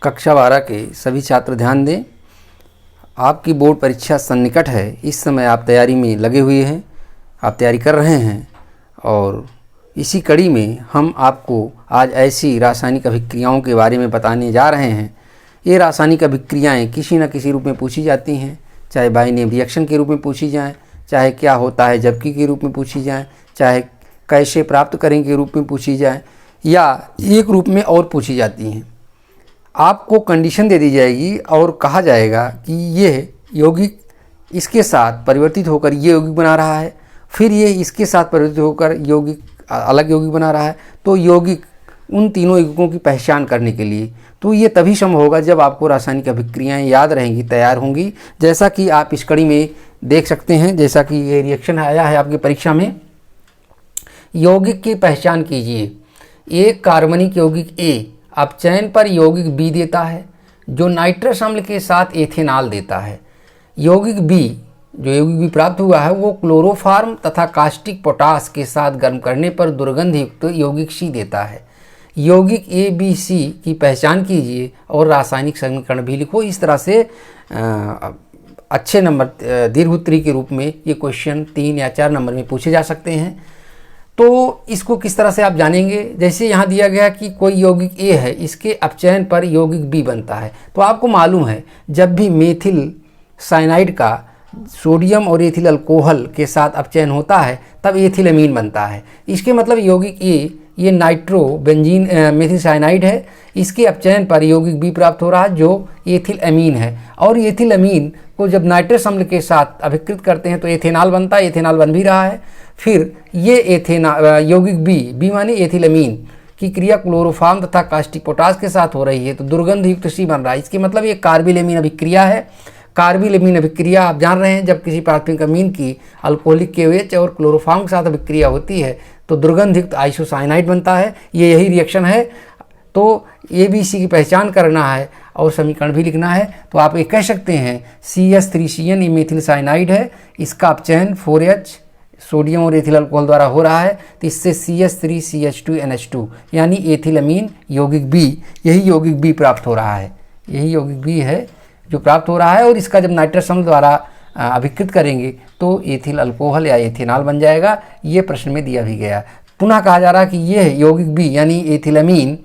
कक्षा 12 के सभी छात्र ध्यान दें। आपकी बोर्ड परीक्षा सन्निकट है। इस समय आप तैयारी में लगे हुए हैं, आप तैयारी कर रहे हैं और इसी कड़ी में हम आपको आज ऐसी रासायनिक अभिक्रियाओं के बारे में बताने जा रहे हैं। ये रासायनिक अभिक्रियाएं किसी न किसी रूप में पूछी जाती हैं, चाहे बाय नेम रिएक्शन के रूप में पूछी जाएं, चाहे क्या होता है जबकि के रूप में पूछी जाएं, चाहे कैसे प्राप्त करें के रूप में पूछी जाएं, या एक रूप में और पूछी जाती हैं। आपको कंडीशन दे दी जाएगी और कहा जाएगा कि ये यौगिक इसके साथ परिवर्तित होकर ये यौगिक बना रहा है, फिर ये इसके साथ परिवर्तित होकर यौगिक अलग यौगिक बना रहा है। तो यौगिक उन तीनों यौगिकों की पहचान करने के लिए तो ये तभी संभव होगा जब आपको रासायनिक अभिक्रियाएं याद रहेंगी, तैयार होंगी। जैसा कि आप इस कड़ी में देख सकते हैं, जैसा कि ये रिएक्शन आया है आपकी परीक्षा में। यौगिक की पहचान कीजिए। एक कार्बनिक यौगिक A अपचयन पर यौगिक B देता है जो नाइट्रस अम्ल के साथ एथेनॉल देता है। यौगिक B, जो यौगिक B प्राप्त हुआ है, वो क्लोरोफॉर्म तथा कास्टिक पोटास के साथ गर्म करने पर दुर्गंध युक्त यौगिक C देता है। यौगिक ABC की पहचान कीजिए और रासायनिक समीकरण भी लिखो। इस तरह से अच्छे नंबर दीर्घ उत्तरी के रूप में ये क्वेश्चन 3 या 4 नंबर में पूछे जा सकते हैं। तो इसको किस तरह से आप जानेंगे? जैसे यहाँ दिया गया कि कोई यौगिक A है, इसके अपचयन पर यौगिक B बनता है। तो आपको मालूम है जब भी मेथिल साइनाइड का सोडियम और एथिल अल्कोहल के साथ अपचयन होता है तब एथिलअमीन बनता है। इसके मतलब यौगिक A ये नाइट्रो बेंजीन मेथिल साइनाइड है, इसके अपचयन पर यौगिक B प्राप्त हो रहा है जो एथिलअमीन है। और एथिलअमीन को जब नाइट्रस अम्ल के साथ अभिकृत करते हैं तो एथेनॉल बनता है, एथेनॉल बन भी रहा है। फिर ये यौगिक B माने एथिलअमीन की क्रिया क्लोरोफॉर्म तथा कास्टिक पोटास के साथ हो रही है तो दुर्गंध युक्त C बन रहा है। इसके मतलब ये कार्बिलएमीन अभिक्रिया है। कार्बिलएमीन अभिक्रिया आप जान रहे हैं, जब किसी प्राथमिक अमीन की अल्कोहलिक KOH और क्लोरोफॉर्म के साथ अभिक्रिया होती है तो दुर्गंध युक्त आइसोसाइनाइड बनता है। ये यही रिएक्शन है। तो ABC की पहचान करना है और समीकरण भी लिखना है। तो आप ये कह सकते हैं CS3CN ये मेथिल साइनाइड है, इसका अपचयन 4H सोडियम और एथिल अल्कोहल द्वारा हो रहा है तो इससे CS3CH2NH2 यानी एथिलअमीन यौगिक B, यही यौगिक B प्राप्त हो रहा है। यही यौगिक B है जो प्राप्त हो रहा है और इसका जब नाइट्रस अम्ल द्वारा अभिकृत करेंगे तो एथिल अल्कोहल या एथेनॉल बन जाएगा। ये प्रश्न में दिया भी गया। पुनः कहा जा रहा है कि यह यौगिक B यानी एथिलअमीन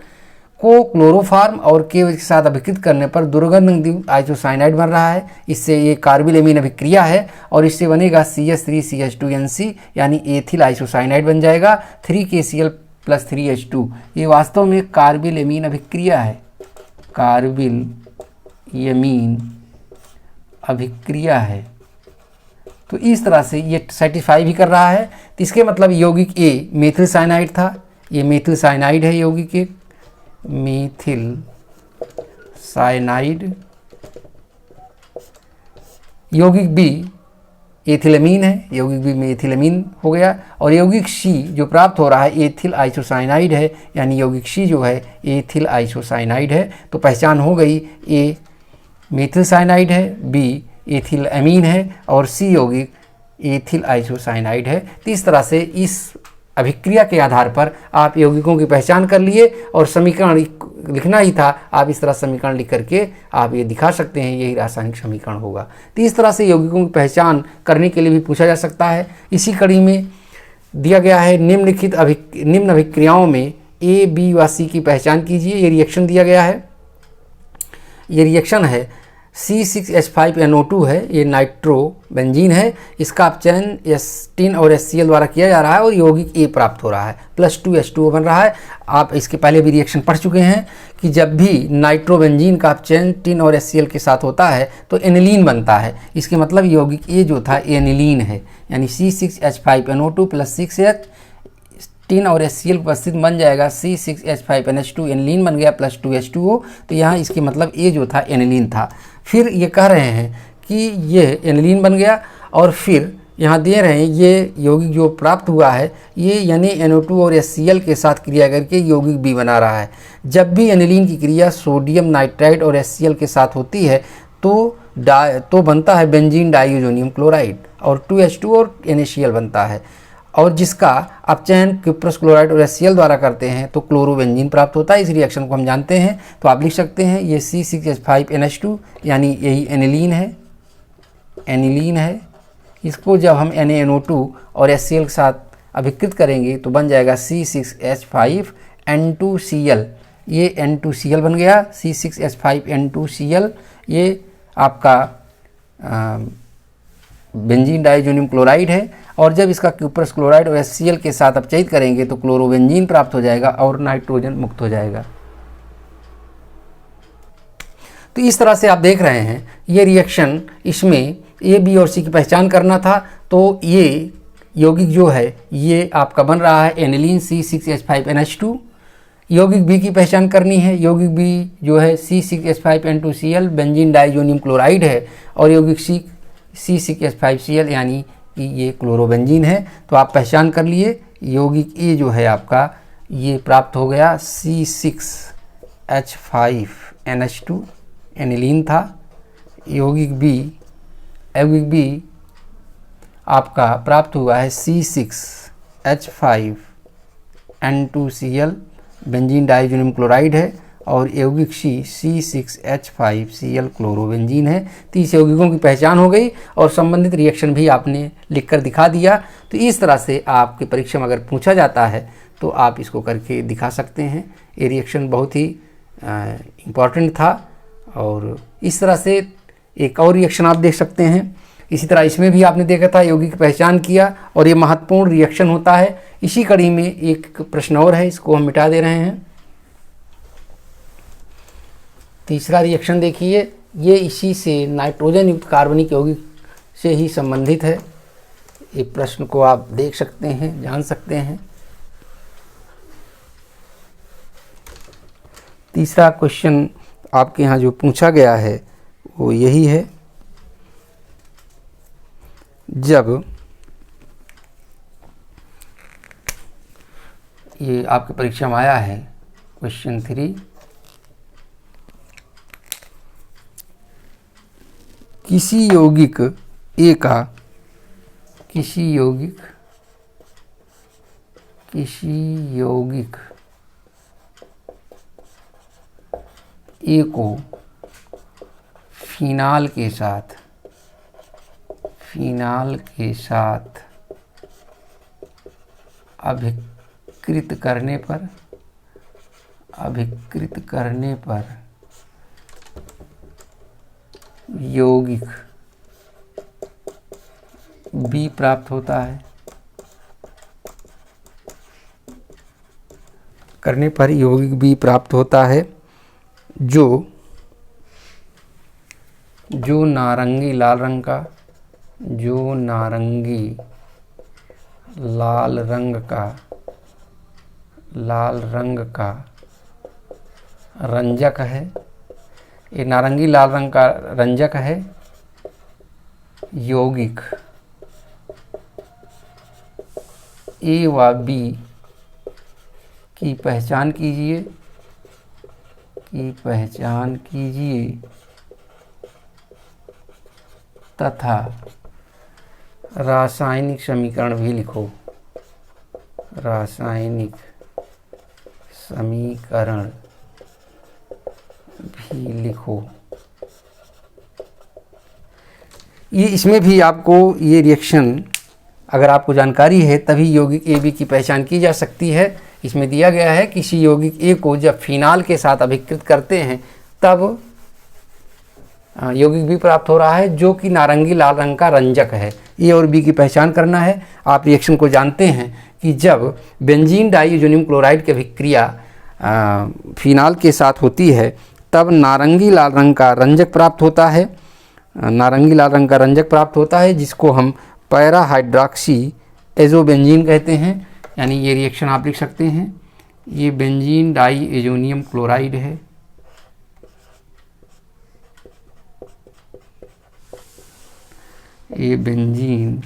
को क्लोरोफॉर्म और KOH के साथ अभिकृत करने पर दुर्गंध आइसोसाइनाइड बन रहा है। इससे ये कार्बिलएमीन अभिक्रिया है और इससे बनेगा CS3CH2NC यानी एथिल आइसोसाइनाइड बन जाएगा। 3KCl + 3H2 ये वास्तव में कार्बिलएमीन अभिक्रिया है। कार्बिलएमीन अभिक्रिया है। तो इस तरह से ये सेटिस्फाई भी कर रहा है। तो इसके मतलब यौगिक A मेथिल साइनाइड था, ये मेथिल साइनाइड है यौगिक A, मेथिल साइनाइड। यौगिक B एथिलअमीन है, यौगिक B में एथिलअमीन हो गया। और यौगिक C जो प्राप्त हो रहा है एथिल आइसोसाइनाइड है, यानी यौगिक C जो है एथिल आइसोसाइनाइड है। तो पहचान हो गई, A मेथिल साइनाइड है, B एथिलअमीन है और C यौगिक एथिल आइसोसाइनाइड है। तो इस तरह से इस अभिक्रिया के आधार पर आप यौगिकों की पहचान कर लिए और समीकरण लिखना ही था। आप इस तरह समीकरण लिख करके आप ये दिखा सकते हैं, यही रासायनिक समीकरण होगा। तो इस तरह से यौगिकों की पहचान करने के लिए भी पूछा जा सकता है। इसी कड़ी में दिया गया है निम्न अभिक्रियाओं में A, B व C की पहचान कीजिए। ये रिएक्शन दिया गया है। ये रिएक्शन है C6H5NO2 है, ये नाइट्रो बेंजीन है। इसका अपचयन एस्टीन और HCl द्वारा किया जा रहा है और यौगिक A प्राप्त हो रहा है +2H2O बन रहा है। आप इसके पहले भी रिएक्शन पढ़ चुके हैं कि जब भी नाइट्रो बेंजीन का अपचयन टिन और HCl के साथ होता है तो एनिलीन बनता है। इसके मतलब यौगिक A जो था एनिलीन है, यानी C6H5NO2 + 6H टिन और HCl उपस्थित बन जाएगा C6H5NH2 एनिलीन बन गया +2H2O। तो यहाँ इसके मतलब A जो था एनिलीन था। फिर ये कह रहे हैं कि ये एनिलीन बन गया और फिर यहाँ दे रहे हैं ये यौगिक जो प्राप्त हुआ है ये यानी NO2 और HCl के साथ क्रिया करके यौगिक B बना रहा है। जब भी एनिलीन की क्रिया सोडियम नाइट्राइड और HCl के साथ होती है तो बनता है बेंजीन डाइओजोनियम क्लोराइड और 2H2 और NaCl बनता है। और जिसका आप चयन क्यूप्रस क्लोराइड और HCl द्वारा करते हैं तो क्लोरोबेंजीन प्राप्त होता है। इस रिएक्शन को हम जानते हैं, तो आप लिख सकते हैं ये C6H5NH2 यानी यही एनिलीन है। इसको जब हम NaNO2 और HCl के साथ अभिकृत करेंगे तो बन जाएगा C6H5N2Cl। ये N2Cl बन गया, C6H5N2Cl। ये आपका बेंजीन डाइजोनियम क्लोराइड है, और जब इसका क्यूप्रस क्लोराइड और HCl के साथ अपचयित करेंगे तो क्लोरोबेंजीन प्राप्त हो जाएगा और नाइट्रोजन मुक्त हो जाएगा। तो इस तरह से आप देख रहे हैं ये रिएक्शन, इसमें A, B और C की पहचान करना था। तो ये यौगिक जो है ये आपका बन रहा है एनिलीन C6H5NH2। यौगिक B की पहचान करनी है। यौगिक B जो है C6H5N2Cl बेंजीन डाइजोनियम क्लोराइड है, और यौगिक C6H5Cl यानी कि ये क्लोरोबेंजीन है। तो आप पहचान कर लिए। यौगिक A जो है आपका ये प्राप्त हो गया C6H5NH2 एनिलीन था। यौगिक B आपका प्राप्त हुआ है C6H5N2Cl बेंजीन डाइजोनियम क्लोराइड है, और यौगिक C6H5Cl क्लोरोबेंजीन है। तो इस यौगिकों की पहचान हो गई और संबंधित रिएक्शन भी आपने लिखकर दिखा दिया। तो इस तरह से आपकी परीक्षा में अगर पूछा जाता है तो आप इसको करके दिखा सकते हैं। ये रिएक्शन बहुत ही इम्पॉर्टेंट था। और इस तरह से एक और रिएक्शन आप देख सकते हैं। इसी तरह इसमें भी आपने देखा था यौगिक की पहचान किया, और ये महत्वपूर्ण रिएक्शन होता है। इसी कड़ी में एक प्रश्न और है, इसको हम मिटा दे रहे हैं। तीसरा रिएक्शन देखिए, ये इसी से नाइट्रोजन युक्त कार्बनिक यौगिक से ही संबंधित है। ये प्रश्न को आप देख सकते हैं, जान सकते हैं। तीसरा क्वेश्चन आपके यहाँ जो पूछा गया है वो यही है, जब ये आपकी परीक्षा में आया है क्वेश्चन 3, किसी यौगिक A को फिनाल के साथ अभिकृत करने पर यौगिक B प्राप्त होता है। करने पर यौगिक B प्राप्त होता है जो नारंगी लाल रंग का रंजक है। ये नारंगी लाल रंग का रंजक है। यौगिक A व B की पहचान कीजिए तथा रासायनिक समीकरण भी लिखो। ये इसमें भी आपको ये रिएक्शन अगर आपको जानकारी है तभी यौगिक AB की पहचान की जा सकती है। इसमें दिया गया है किसी यौगिक A को जब फिनाल के साथ अभिकृत करते हैं तब यौगिक B प्राप्त हो रहा है जो कि नारंगी लाल रंग का रंजक है। A और B की पहचान करना है। आप रिएक्शन को जानते हैं कि जब बेंजीन डाइजोनियम क्लोराइड की अभिक्रिया फिनाल के साथ होती है तब नारंगी लाल रंग का रंजक प्राप्त होता है जिसको हम पैरा हाइड्रॉक्सी एजोबेंजीन कहते हैं। यानी ये रिएक्शन आप लिख सकते हैं। ये बेंजीन डाइएजोनियम क्लोराइड है। ये बेंजीन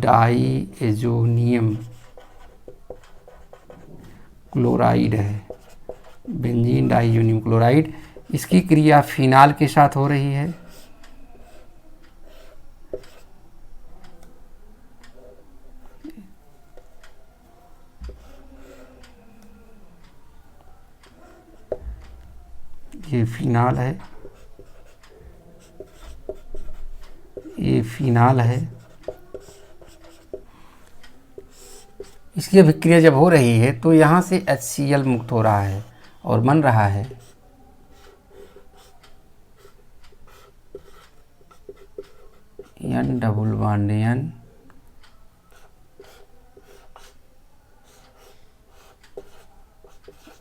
डाइएजोनियम क्लोराइड है। बेंजीन डाइएजोनियम क्लोराइड, इसकी क्रिया फिनाल के साथ हो रही है। ये फिनाल है, ये फिनाल है। इसकी अभिक्रिया जब हो रही है तो यहाँ से HCl मुक्त हो रहा है और बन रहा है N double bond N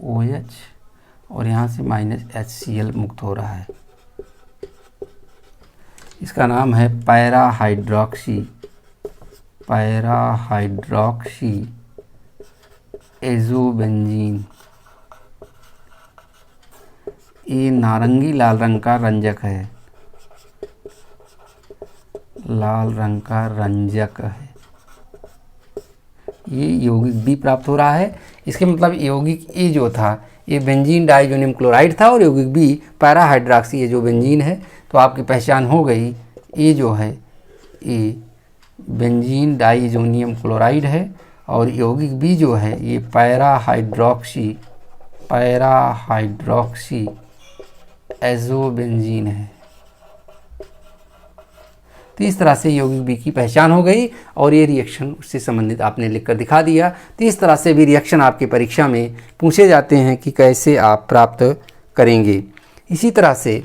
OH और यहाँ से -HCl मुक्त हो रहा है। इसका नाम है पैराहाइड्रोक्सी एज़ोबेंजीन। ये नारंगी लाल रंग का रंजक है, लाल रंग का रंजक है। ये यौगिक बी प्राप्त हो रहा है। इसके मतलब यौगिक ए जो था ये बेंजीन डाइजोनियम क्लोराइड था और यौगिक बी पैराहाइड्रोक्सी एज़ोबेंजीन है। तो आपकी पहचान हो गई, ए जो है ये बेंजीन डाइजोनियम क्लोराइड है और यौगिक बी जो है ये पैराहाइड्रोक्सी एज़ोबेंजीन है। तो इस तरह से यौगिक बी की पहचान हो गई और ये रिएक्शन उससे संबंधित आपने लिखकर दिखा दिया। तो इस तरह से भी रिएक्शन आपकी परीक्षा में पूछे जाते हैं कि कैसे आप प्राप्त करेंगे। इसी तरह से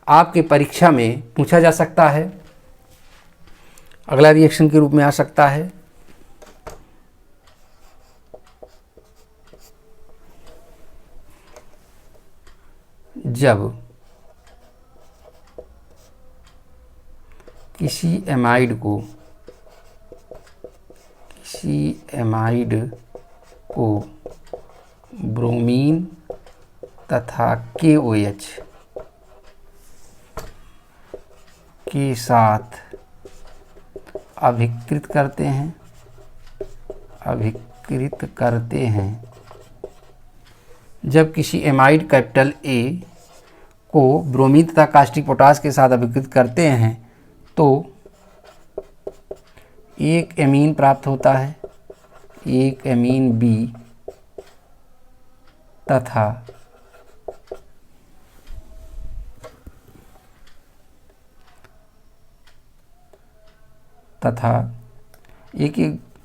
आपके परीक्षा में पूछा जा सकता है, अगला रिएक्शन के रूप में आ सकता है जब किसी एमाइड को ब्रोमीन तथा KOH के साथ अभिकृत करते हैं। जब किसी एमाइड कैपिटल A को ब्रोमीन तथा कास्टिक पोटास के साथ अभिकृत करते हैं तो एक एमीन प्राप्त होता है, एक एमीन B तथा एक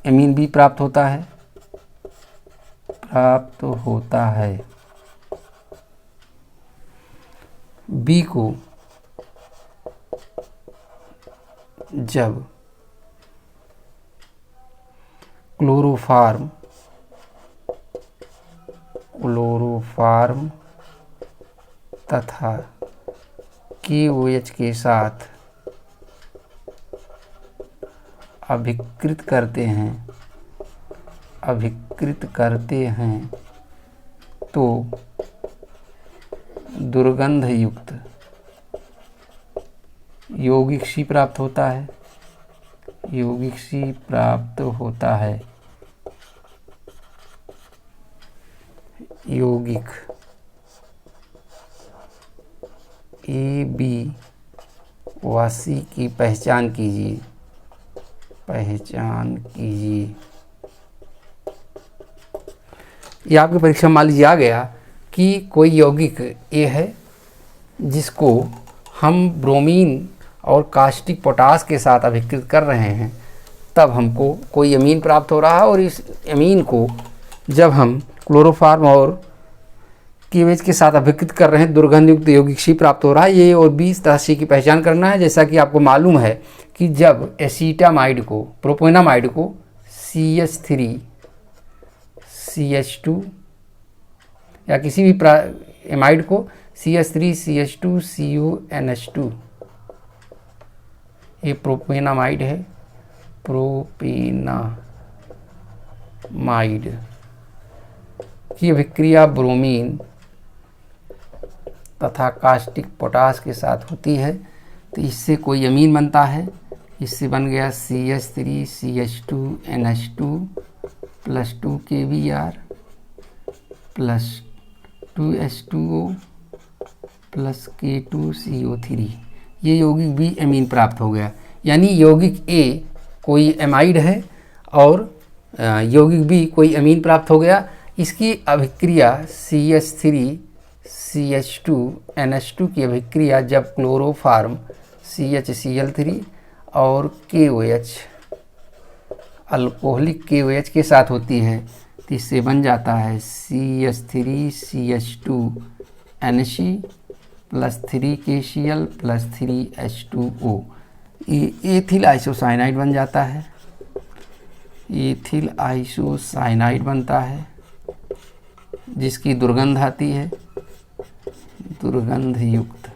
एमीन B प्राप्त होता है। B को जब क्लोरोफार्म तथा KOH के साथ अभिकृत करते हैं तो दुर्गंध युक्त यौगिक C प्राप्त होता है। यौगिक AB व C की पहचान कीजिए। ये आपकी परीक्षा मान लीजिए आ गया कि कोई यौगिक A है जिसको हम ब्रोमीन और कास्टिक पोटास के साथ अभिकृत कर रहे हैं, तब हमको कोई अमीन प्राप्त हो रहा है और इस अमीन को जब हम क्लोरोफार्म और KOH के साथ अभिकृत कर रहे हैं दुर्गंध युक्त यौगिक C प्राप्त हो रहा है। ये और भी इस तरह C की पहचान करना है। जैसा कि आपको मालूम है कि जब एसीटामाइड को प्रोपेनामाइड को CH3CH2 या किसी भी एमाइड को CH3CH2CuNH2, ये प्रोपेनामाइड है, प्रोपेनामाइड की अभिक्रिया ब्रोमीन तथा कास्टिक पोटास के साथ होती है तो इससे कोई अमीन बनता है। इससे बन गया CH3CH2NH2 + 2 KBr + 2H2O + K2CO3। ये यौगिक B अमीन प्राप्त हो गया। यानी यौगिक A कोई एमाइड है और यौगिक B कोई अमीन प्राप्त हो गया। इसकी अभिक्रिया CH3 CH2NH2 की अभिक्रिया जब क्लोरोफार्म CHCl3 और KOH अल्कोहलिक KOH के साथ होती है तो इससे बन जाता है CH3CH2NC plus 3KCl plus 3H2O। ये एथिल आइसोसाइनाइड बन जाता है, एथिल आइसोसाइनाइड बनता है जिसकी दुर्गंध आती है, दुर्गंध युक्त।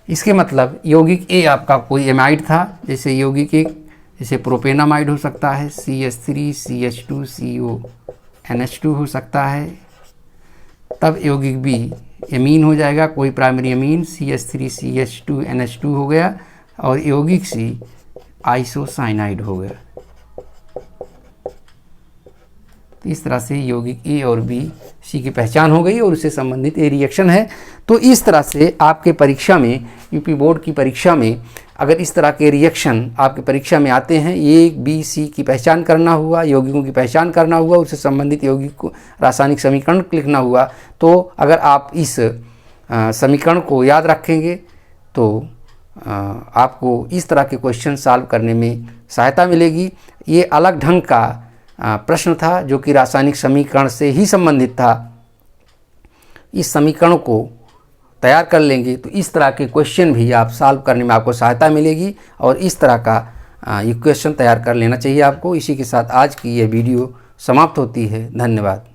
इसके मतलब यौगिक ए आपका कोई एमाइड था, जैसे यौगिक एक जैसे प्रोपेनामाइड हो सकता है, CH3CH2CO NH2 हो सकता है। तब यौगिक बी एमीन हो जाएगा, कोई प्राइमरी एमीन CH3CH2NH2 हो गया, और यौगिक सी आइसोसाइनाइड हो गया। तो इस तरह से यौगिक ए और बी सी की पहचान हो गई और उससे संबंधित ए रिएक्शन है। तो इस तरह से आपके परीक्षा में, यूपी बोर्ड की परीक्षा में अगर इस तरह के रिएक्शन आपके परीक्षा में आते हैं, ए बी सी की पहचान करना हुआ, यौगिकों की पहचान करना हुआ, उससे संबंधित यौगिक को रासायनिक समीकरण लिखना हुआ, तो अगर आप इस समीकरण को याद रखेंगे तो आपको इस तरह के क्वेश्चन सॉल्व करने में सहायता मिलेगी। ये अलग ढंग का प्रश्न था जो कि रासायनिक समीकरण से ही संबंधित था। इस समीकरण को तैयार कर लेंगे तो इस तरह के क्वेश्चन भी आप सॉल्व करने में आपको सहायता मिलेगी, और इस तरह का इक्वेशन तैयार कर लेना चाहिए आपको। इसी के साथ आज की ये वीडियो समाप्त होती है। धन्यवाद।